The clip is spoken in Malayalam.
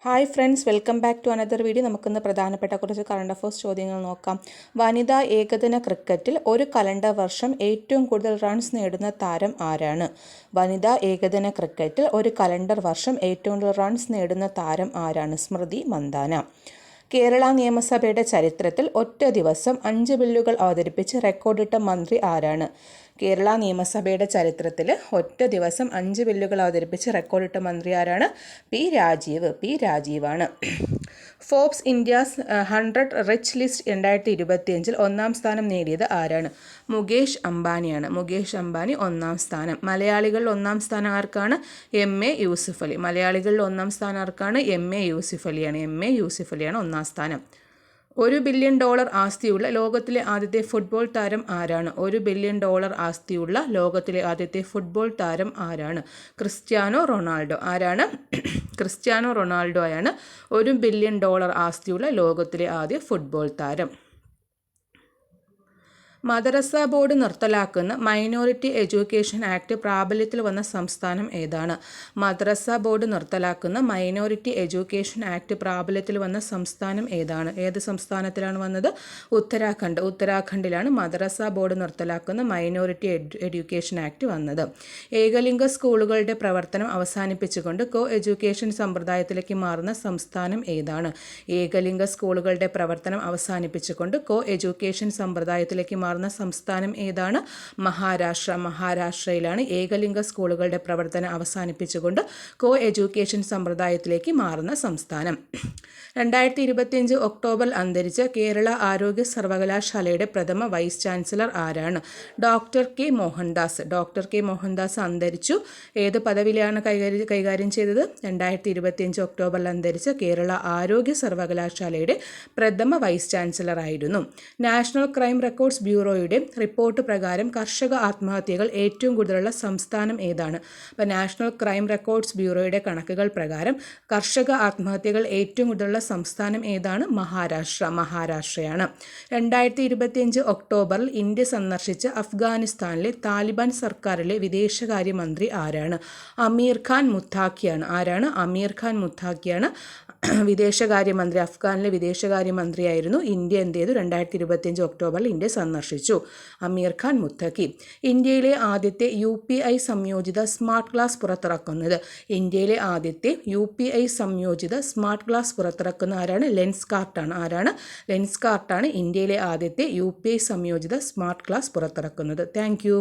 Hi friends, welcome back to another video. നമുക്കിന്ന് പ്രധാനപ്പെട്ട കുറച്ച് കറണ്ട് അഫയേഴ്സ് ചോദ്യങ്ങൾ നോക്കാം. വനിതാ ഏകദിന ക്രിക്കറ്റിൽ ഒരു കലണ്ടർ വർഷം ഏറ്റവും കൂടുതൽ റൺസ് നേടുന്ന താരം ആരാണ്? വനിതാ ഏകദിന ക്രിക്കറ്റിൽ ഒരു കലണ്ടർ വർഷം ഏറ്റവും കൂടുതൽ റൺസ് നേടുന്ന താരം ആരാണ്? സ്മൃതി മന്ദാന. കേരള നിയമസഭയുടെ ചരിത്രത്തിൽ ഒറ്റ ദിവസം 5 ബില്ലുകൾ അവതരിപ്പിച്ച് റെക്കോർഡിട്ട മന്ത്രി ആരാണ്? കേരള നിയമസഭയുടെ ചരിത്രത്തിൽ ഒറ്റ ദിവസം 5 ബില്ലുകൾ അവതരിപ്പിച്ച് റെക്കോർഡിട്ട മന്ത്രി ആരാണ്? പി രാജീവാണ്. ഫോബ്സ് ഇന്ത്യാസ് 100 റിച്ച് ലിസ്റ്റ് 2025 ഒന്നാം സ്ഥാനം നേടിയത് ആരാണ്? മുകേഷ് അംബാനിയാണ്. മുകേഷ് അംബാനി ഒന്നാം സ്ഥാനം. മലയാളികളിൽ ഒന്നാം സ്ഥാനം ആർക്കാണ്? MA യൂസുഫ് അലി. മലയാളികളിൽ ഒന്നാം സ്ഥാനം ആർക്കാണ്? MA യൂസുഫ് അലിയാണ് ഒന്നാം സ്ഥാനം. $1 ബില്യൺ ആസ്തിയുള്ള ലോകത്തിലെ ആദ്യത്തെ ഫുട്ബോൾ താരം ആരാണ്? $1 ബില്യൺ ആസ്തിയുള്ള ലോകത്തിലെ ആദ്യത്തെ ഫുട്ബോൾ താരം ആരാണ്? Cristiano Ronaldo. ആരാണ്? ക്രിസ്ത്യാനോ റൊണാൾഡോയാണ് $1 ബില്യൺ ആസ്തിയുള്ള ലോകത്തിലെ ആദ്യ ഫുട്ബോൾ താരം. മദ്രസ ബോർഡ് നിർത്തലാക്കുന്ന മൈനോറിറ്റി എഡ്യൂക്കേഷൻ ആക്ട് പ്രാബല്യത്തിൽ വന്ന സംസ്ഥാനം ഏതാണ്? മദ്രസ ബോർഡ് നിർത്തലാക്കുന്ന മൈനോറിറ്റി എഡ്യൂക്കേഷൻ ആക്ട് പ്രാബല്യത്തിൽ വന്ന സംസ്ഥാനം ഏതാണ്? ഏത് സംസ്ഥാനത്തിലാണ് വന്നത്? ഉത്തരാഖണ്ഡിലാണ് മദ്രസ ബോർഡ് നിർത്തലാക്കുന്ന മൈനോറിറ്റി എഡ്യൂക്കേഷൻ ആക്ട് വന്നത്. ഏകലിംഗ സ്കൂളുകളുടെ പ്രവർത്തനം അവസാനിപ്പിച്ചുകൊണ്ട് കോ എഡ്യൂക്കേഷൻ സമ്പ്രദായത്തിലേക്ക് മാറുന്ന സംസ്ഥാനം ഏതാണ്? ഏകലിംഗ സ്കൂളുകളുടെ പ്രവർത്തനം അവസാനിപ്പിച്ചുകൊണ്ട് കോ എഡ്യൂക്കേഷൻ സമ്പ്രദായത്തിലേക്ക് മാറുന്ന സംസ്ഥാനം ഏതാണ്? മഹാരാഷ്ട്രയിലാണ് ഏകലിംഗ സ്കൂളുകളുടെ പ്രവർത്തനം അവസാനിപ്പിച്ചുകൊണ്ട് കോ എഡ്യൂക്കേഷൻ സമ്പ്രദായത്തിലേക്ക് മാറുന്ന സംസ്ഥാനം. 2025 ഒക്ടോബറിൽ അന്തരിച്ച കേരള ആരോഗ്യ സർവകലാശാലയുടെ പ്രഥമ വൈസ് ചാൻസലർ ആരാണ്? ഡോക്ടർ കെ മോഹൻദാസ് അന്തരിച്ചു. ഏത് പദവിയിലാണ് കൈകാര്യം ചെയ്തത്? 2025 ഒക്ടോബറിൽ അന്തരിച്ച കേരള ആരോഗ്യ സർവകലാശാലയുടെ പ്രഥമ വൈസ് ചാൻസലർ ആയിരുന്നു. നാഷണൽ ക്രൈം റെക്കോർഡ്സ് ബ്യൂറോയുടെ റിപ്പോർട്ട് പ്രകാരം കർഷക ആത്മഹത്യകൾ ഏറ്റവും കൂടുതലുള്ള സംസ്ഥാനം ഏതാണ്? അപ്പോൾ നാഷണൽ ക്രൈം റെക്കോർഡ്സ് ബ്യൂറോയുടെ കണക്കുകൾ പ്രകാരം കർഷക ആത്മഹത്യകൾ ഏറ്റവും കൂടുതലുള്ള സംസ്ഥാനം ഏതാണ്? മഹാരാഷ്ട്രയാണ്. 2025 ഒക്ടോബറിൽ ഇന്ത്യ സന്ദർശിച്ച അഫ്ഗാനിസ്ഥാനിലെ താലിബാൻ സർക്കാരിലെ വിദേശകാര്യമന്ത്രി ആരാണ്? അമീർ ഖാൻ മുത്താഖിയാണ്. ആരാണ്? അമീർ ഖാൻ മുത്താഖിയാണ് വിദേശകാര്യമന്ത്രി. അഫ്ഗാനിലെ വിദേശകാര്യമന്ത്രിയായിരുന്നു. ഇന്ത്യ എന്ത് ചെയ്തു? 2025 ഒക്ടോബറിൽ ഇന്ത്യ സന്ദർശിച്ചു. അമീർ ഖാൻ മുത്തഖി. ഇന്ത്യയിലെ ആദ്യത്തെ UPI സംയോജിത സ്മാർട്ട് ഗ്ലാസ് പുറത്തിറക്കുന്നത്? ഇന്ത്യയിലെ ആദ്യത്തെ UPI സംയോജിത സ്മാർട്ട് ഗ്ലാസ് പുറത്തിറക്കുന്ന ആരാണ്? ലെൻസ്കാർട്ടാണ്. ആരാണ്? ലെൻസ്കാർട്ടാണ് ഇന്ത്യയിലെ ആദ്യത്തെ UPI സംയോജിത സ്മാർട്ട് ഗ്ലാസ് പുറത്തിറക്കുന്നത്. Thank U.